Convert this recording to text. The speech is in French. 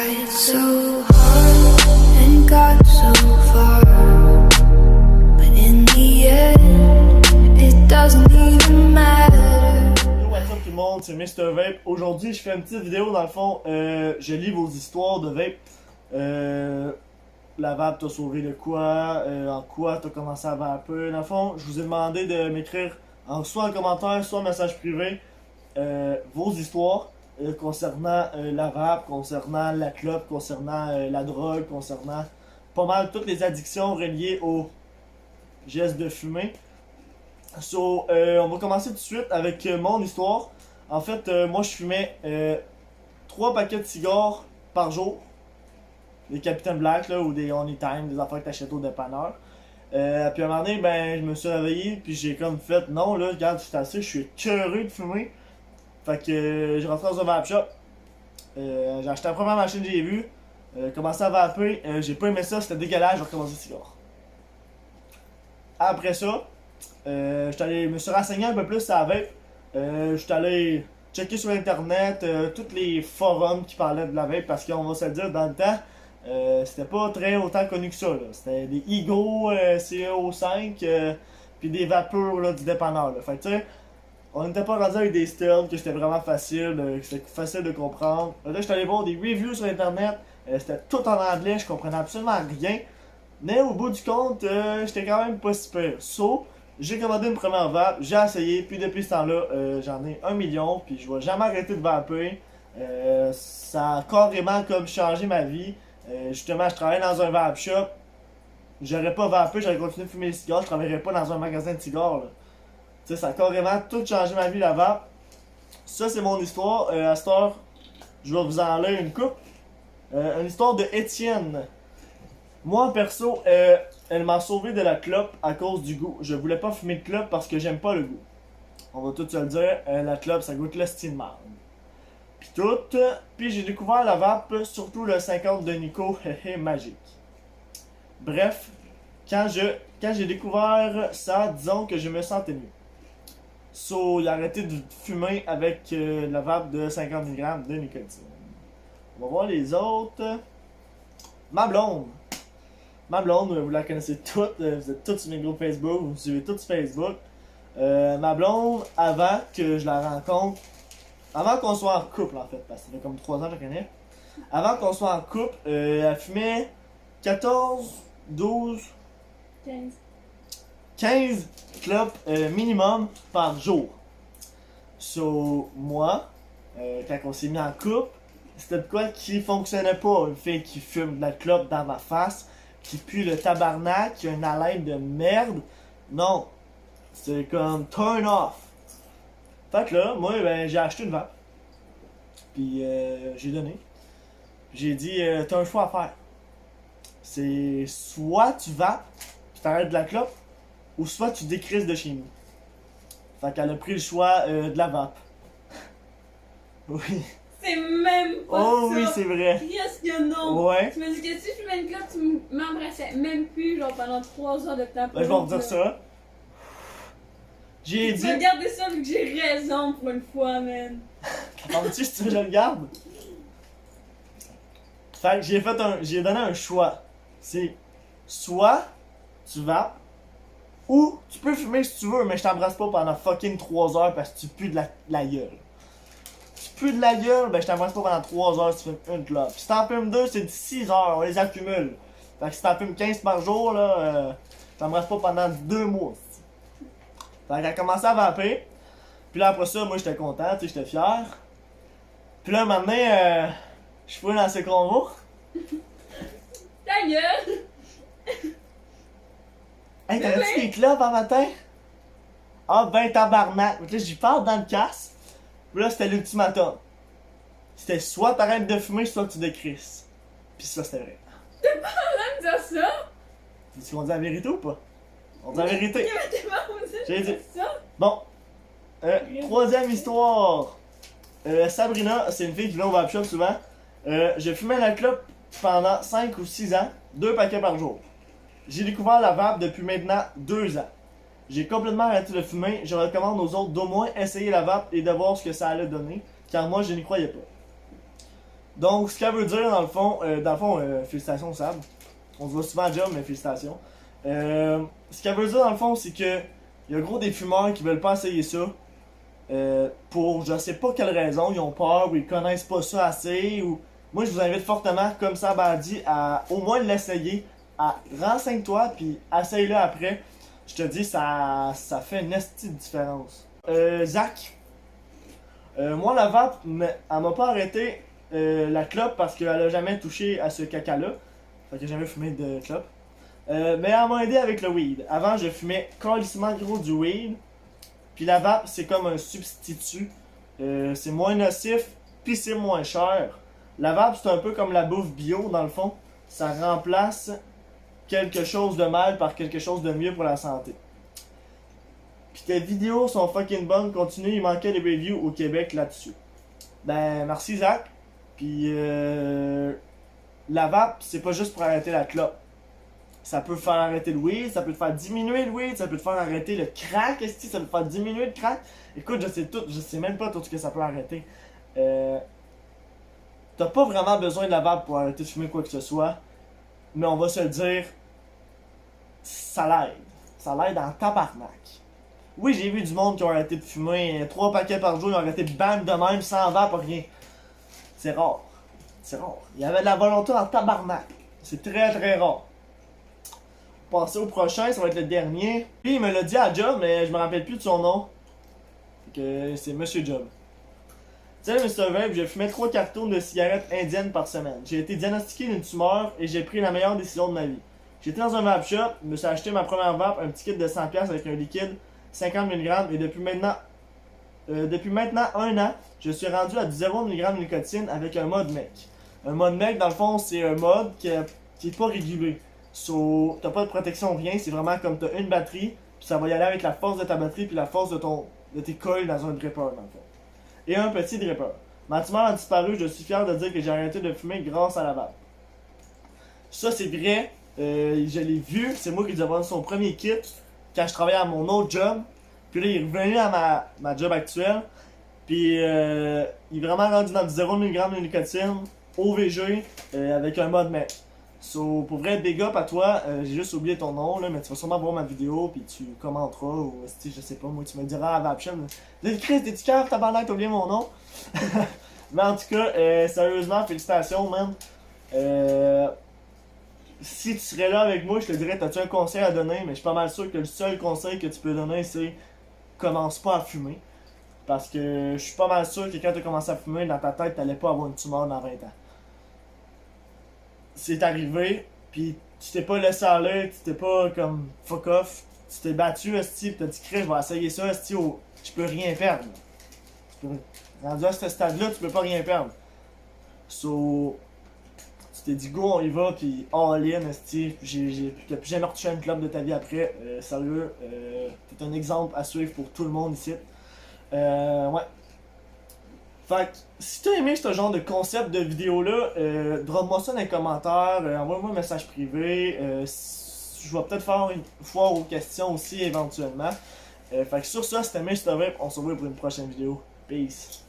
Tried so hard and got so far, but in the end, it doesn't even matter. Yo, what's up tout le monde, c'est Mr. Vape. Aujourd'hui, je fais une petite vidéo dans le fond. Je lis vos histoires de vape. La vape t'a sauvé de quoi, en quoi t'as commencé à vaper. Dans le fond, je vous ai demandé de m'écrire soit en commentaire, soit en message privé vos histoires concernant la vape, concernant la clope, concernant la drogue, concernant pas mal toutes les addictions reliées au geste de fumer. On va commencer tout de suite avec mon histoire. En fait, moi je fumais 3 paquets de cigares par jour. Des Captain Black là, ou des Anytime, des affaires que t'achètes au dépanneur. Puis à un moment donné, ben, je me suis réveillé, puis j'ai comme fait, non là, regarde, je suis assez, je suis écœuré de fumer. Fait que j'ai rentré dans un vape shop. J'ai acheté la première machine que j'ai vue. Commencé à vaper. J'ai pas aimé ça, c'était dégueulasse, j'ai recommencé le cigare. Après ça, je me suis renseigné un peu plus sur la vape. Je suis allé checker sur internet tous les forums qui parlaient de la vape parce qu'on va se le dire, dans le temps, c'était pas très autant connu que ça. C'était des Ego CO5 puis des vapeurs là, du dépanneur. Là. Fait que tu sais, on n'était pas rendu avec des styles que c'était vraiment facile, que c'était facile de comprendre. Là, je suis allé voir des reviews sur internet, c'était tout en anglais, je comprenais absolument rien. Mais au bout du compte, j'étais quand même pas si pire. J'ai commandé une première vape, j'ai essayé, puis depuis ce temps-là, j'en ai 1 million, puis je vais jamais arrêter de vaper. Ça a carrément comme changé ma vie. Justement, je travaillais dans un vape shop. J'aurais pas vapé, j'aurais continué de fumer les cigares, je travaillerais pas dans un magasin de cigares. Là. Tu sais, ça a carrément tout changé ma vie, la vape. Ça, c'est mon histoire. À cette heure, je vais vous en lire une coupe. Une histoire de Étienne. Moi, perso, elle m'a sauvé de la clope à cause du goût. Je voulais pas fumer de clope parce que j'aime pas le goût. On va tout se le dire, la clope, ça goûte le style marde. Puis tout. Puis j'ai découvert la vape, surtout le 50 de Nico, magique. Bref, quand j'ai découvert ça, disons que je me sentais mieux. J'ai arrêté de fumer avec la vape de 50 mg de nicotine. On va voir les autres. Ma blonde. Ma blonde, vous la connaissez toutes. Vous êtes toutes sur mes groupes Facebook. Vous me suivez toutes sur Facebook. Ma blonde, avant que je la rencontre, avant qu'on soit en couple en fait, parce que ça fait comme 3 ans que je la connais. Avant qu'on soit en couple, elle fumait 14, 12, 15 clopes minimum par jour. Moi, quand on s'est mis en couple, c'était de quoi qui fonctionnait pas. Une fille qui fume de la clope dans ma face, qui pue le tabarnak, qui a une haleine de merde. Non, c'est comme turn off. Fait que là, moi, ben, j'ai acheté une vape. Puis j'ai donné. J'ai dit, t'as un choix à faire. C'est soit tu vapes, tu t'arrêtes de la clope, ou soit tu décrises de chez nous. Fait qu'elle a pris le choix de la vape. Oui. C'est même pas Oh ça. oui, c'est vrai. Qu'est-ce que non? Ouais. Tu me dis que si je fumais une clope, tu m'embrassais même plus, genre pendant 3 heures de temps. Ben, je vais vous dire ça. J'ai Tu dit. vas garder ça vu que j'ai raison pour une fois, man. Attends-tu si tu veux que je le garde? Fait que j'ai donné un choix. C'est soit tu vapes, ou tu peux fumer si tu veux, mais je t'embrasse pas pendant fucking 3 heures parce que tu pues de la gueule. Tu pues de la gueule, ben je t'embrasse pas pendant 3 heures si tu fumes une clope. Si t'en fumes 2, c'est 6 heures, on les accumule. Fait que si t'en fumes 15 par jour, là, je t'embrasse pas pendant 2 mois. Fait qu'elle a commencé à vaper. Puis là après ça, moi j'étais content, tu sais, j'étais fier. Puis là, maintenant, je fouille dans ce convo. Ta gueule! Hey, t'avais-tu des clopes en matin? Ah ben tabarnak. Donc là, j'y parle dans le casque. Puis là, c'était l'ultimatum. C'était soit t'arrêtes de fumer, soit tu décrisses. Puis ça, c'était vrai. T'es pas en train de dire ça? Tu qu'on dit la vérité ou pas? On dit la vérité. T'es pas en train de J'ai dire dit. ça? Bon. Troisième histoire. Sabrina, c'est une fille qui vient au vape shop souvent. Je fumais la clope pendant 5 ou 6 ans, 2 paquets par jour. J'ai découvert la vape depuis maintenant 2 ans. J'ai complètement arrêté de fumer. Je recommande aux autres d'au moins essayer la vape et de voir ce que ça allait donner, car moi je n'y croyais pas. Donc, ce qu'elle veut dire, dans le fond, félicitations, Sab. On se voit souvent à job, mais félicitations. Ce qu'elle veut dire, dans le fond, c'est que il y a gros des fumeurs qui veulent pas essayer ça. Pour je sais pas quelle raison, ils ont peur ou ils connaissent pas ça assez. Ou... Moi, je vous invite fortement, comme Sab a dit, à au moins l'essayer. Renseigne-toi, puis essaye-le après. Je te dis, ça fait une esti de différence. Zach. Moi, la vape, elle m'a pas arrêté la clope parce qu'elle a jamais touché à ce caca-là. Fait que j'ai jamais fumé de clope. Mais elle m'a aidé avec le weed. Avant, je fumais calissement gros du weed. Puis la vape, c'est comme un substitut. C'est moins nocif, puis c'est moins cher. La vape, c'est un peu comme la bouffe bio, dans le fond. Ça remplace quelque chose de mal par quelque chose de mieux pour la santé. Puis tes vidéos sont fucking bonnes. Continue, il manquait des reviews au Québec là-dessus. Ben, merci Zach. Puis la vape, c'est pas juste pour arrêter la clope. Ça peut faire arrêter le weed, ça peut te faire diminuer le weed, ça peut te faire arrêter le crack, est-ce que ça peut te faire diminuer le crack? Écoute, je sais même pas tout ce que ça peut arrêter. T'as pas vraiment besoin de la vape pour arrêter de fumer quoi que ce soit, mais on va se le dire, ça l'aide. Ça l'aide en tabarnak. Oui, j'ai vu du monde qui ont arrêté de fumer 3 paquets par jour, ils ont arrêté de bam de même, sans vape, rien. C'est rare. C'est rare. Il y avait de la volonté en tabarnak. C'est très très rare. Passer au prochain, ça va être le dernier. Puis il me l'a dit à Job, mais je me rappelle plus de son nom. Fait que c'est Monsieur Job. Salut Mr. Vape, je fumais 3 cartons de cigarettes indiennes par semaine. J'ai été diagnostiqué d'une tumeur et j'ai pris la meilleure décision de ma vie. J'étais dans un vape shop, je me suis acheté ma première vape, un petit kit de 100$ avec un liquide 50 mg et depuis maintenant 1 an, je suis rendu à du 0 mg de nicotine avec un mode mec. Un mode mec, dans le fond, c'est un mode qui est pas régulé. So, t'as pas de protection, rien, c'est vraiment comme t'as une batterie, puis ça va y aller avec la force de ta batterie, puis la force de tes coils dans un dripper, dans le fond. Et un petit dripper. Ma tumeur a disparu, je suis fier de dire que j'ai arrêté de fumer grâce à la vape. Ça, c'est vrai, je l'ai vu, c'est moi qui lui ai vendu son premier kit quand je travaillais à mon autre job. Puis là, il est revenu à ma job actuelle, puis il est vraiment rendu dans du 0 mg de nicotine, OVG, avec un mode mec. So, pour vrai, big up à toi, j'ai juste oublié ton nom, là, mais tu vas sûrement voir ma vidéo, puis tu commenteras, ou si je sais pas, moi, tu me diras à Vapchen. Chris, t'es-tu cave, t'as t'as oublié mon nom? Mais en tout cas, sérieusement, félicitations, man. Si tu serais là avec moi, je te dirais, t'as-tu un conseil à donner, mais je suis pas mal sûr que le seul conseil que tu peux donner, c'est commence pas à fumer. Parce que je suis pas mal sûr que quand t'as commencé à fumer, dans ta tête, t'allais pas avoir une tumeur dans 20 ans. C'est arrivé, puis tu t'es pas laissé aller, tu t'es pas comme fuck off, tu t'es battu, esti, pis t'as dit Chris, je vais essayer ça, esti, je peux rien perdre. Rendu à ce stade-là, tu peux pas rien perdre. So, tu t'es dit go, on y va, pis all in, esti, t'as plus jamais retouché une clope de ta vie après. Sérieux, t'es un exemple à suivre pour tout le monde ici. Ouais. Fait que, si t'as aimé ce genre de concept de vidéo-là, drop-moi ça dans les commentaires, envoie-moi un message privé, je vais peut-être faire une foire aux questions aussi éventuellement. Fait que sur ça, c'était Mr. Vape, on se revoit pour une prochaine vidéo. Peace.